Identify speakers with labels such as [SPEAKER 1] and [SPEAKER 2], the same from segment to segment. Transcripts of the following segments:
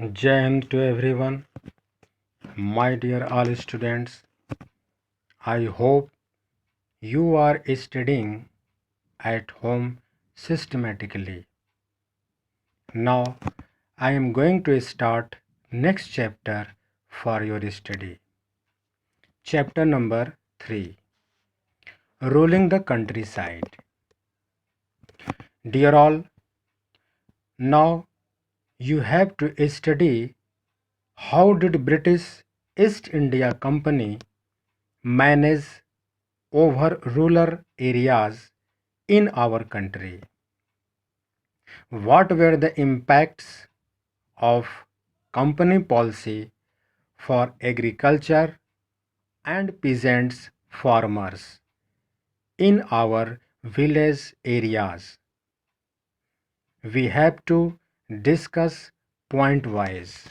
[SPEAKER 1] Jai Hind to everyone, my dear all students. I hope you are studying at home systematically. Now I am going to start next chapter for your study. Chapter number 3, Ruling the Countryside. Dear all, now you have to study how did British East India Company manage over rural areas in our country. What were the impacts of company policy for agriculture and peasants farmers in our village areas? We have to discuss point wise.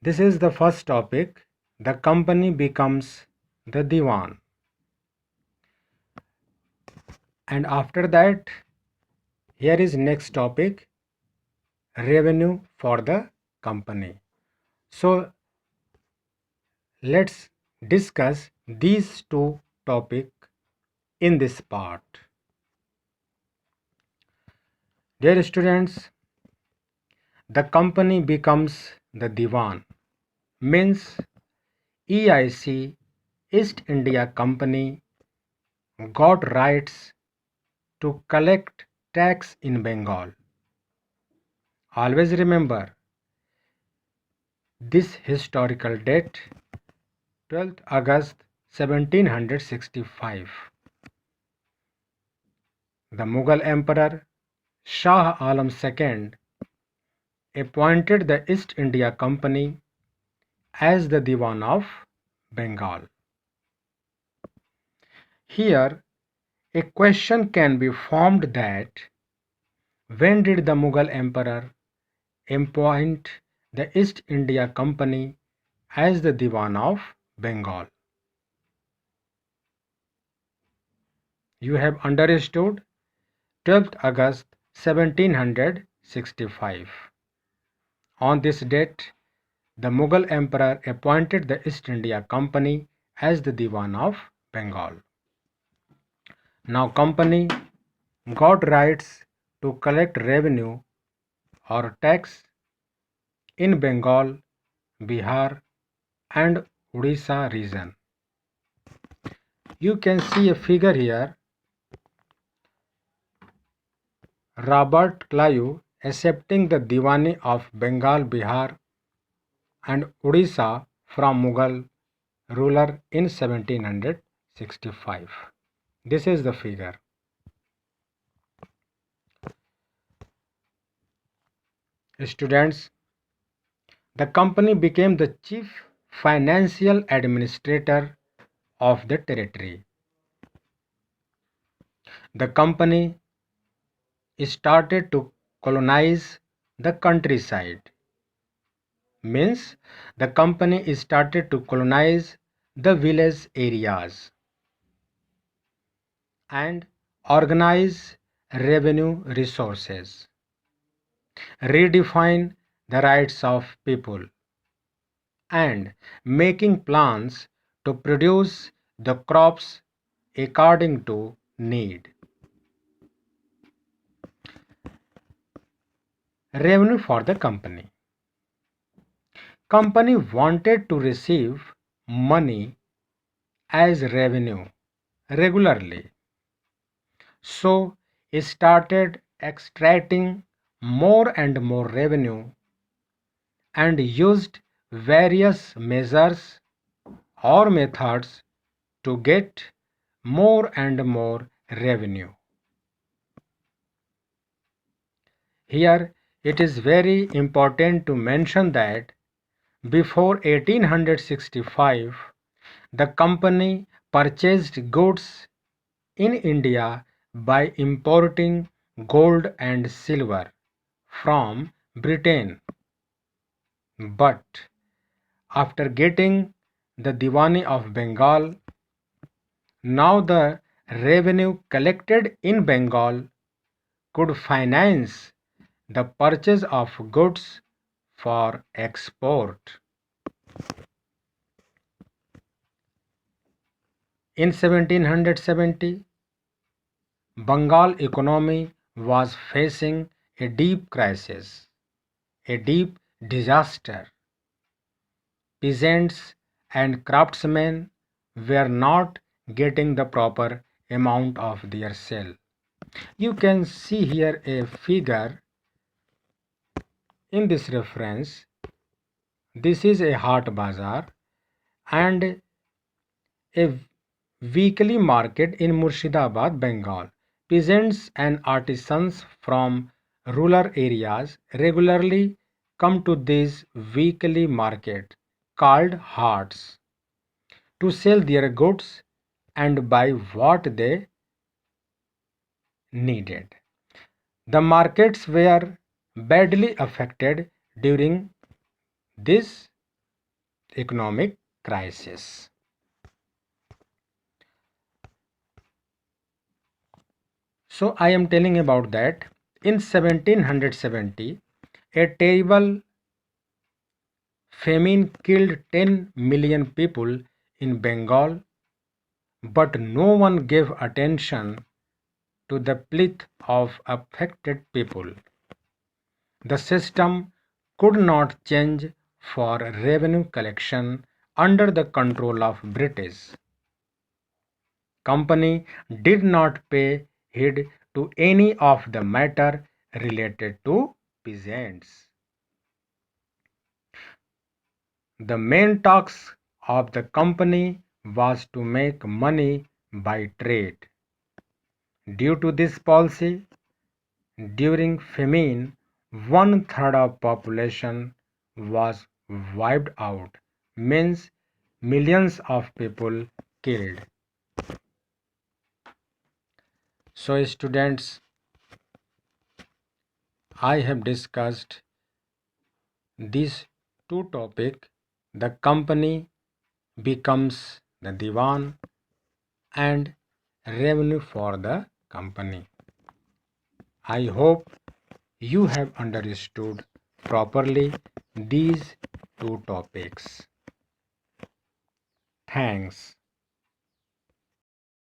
[SPEAKER 1] This is the first topic. The company becomes the Diwan. And after that, here is next topic, revenue for the company. So let's discuss these two topics in this part. Dear students, the company becomes the Diwan means EIC East India Company got rights to collect tax in Bengal. Always remember this historical date, 12th August 1765. The Mughal Emperor Shah Alam II appointed the East India Company as the Diwan of Bengal. Here, a question can be formed that when did the Mughal Emperor appoint the East India Company as the Diwan of Bengal? You have understood 12th August 1765. On this date, the Mughal Emperor appointed the East India Company as the Diwan of Bengal. Now company got rights to collect revenue or tax in Bengal, Bihar and Odisha region. You can see a figure here. Robert Clive accepting the Diwani of Bengal, Bihar and Odisha from Mughal ruler in 1765. This is the figure. Students, the company became the chief financial administrator of the territory. The company started to colonize the countryside. Means the company started to colonize the village areas and organize revenue resources, redefine the rights of people, and making plans to produce the crops according to need. Revenue for the company. Company wanted to receive money as revenue regularly, so it started extracting more and more revenue and used various measures or methods to get more and more revenue. Here it is very important to mention that before 1865 the company purchased goods in India by importing gold and silver from Britain. But after getting the Diwani of Bengal, now the revenue collected in Bengal could finance the purchase of goods for export. In 1770, Bengal economy was facing a deep crisis, a deep disaster. Peasants and craftsmen were not getting the proper amount of their sale. You can see here a figure in this reference. This is a Haat Bazaar and a weekly market in Murshidabad, Bengal. Peasants and artisans from rural areas regularly come to this weekly market called Haats to sell their goods and buy what they needed. The markets were badly affected during this economic crisis. So I am telling about that in 1770 a terrible famine killed 10 million people in Bengal, but no one gave attention to the plight of affected people. The system could not change for revenue collection under the control of British. Company did not pay heed to any of the matter related to peasants. The main task of the company was to make money by trade. Due to this policy, during famine, one third of population was wiped out, means millions of people killed. So students, I have discussed these two topics. The company becomes the diwan and revenue for the company. I hope you have understood properly these two topics. Thanks.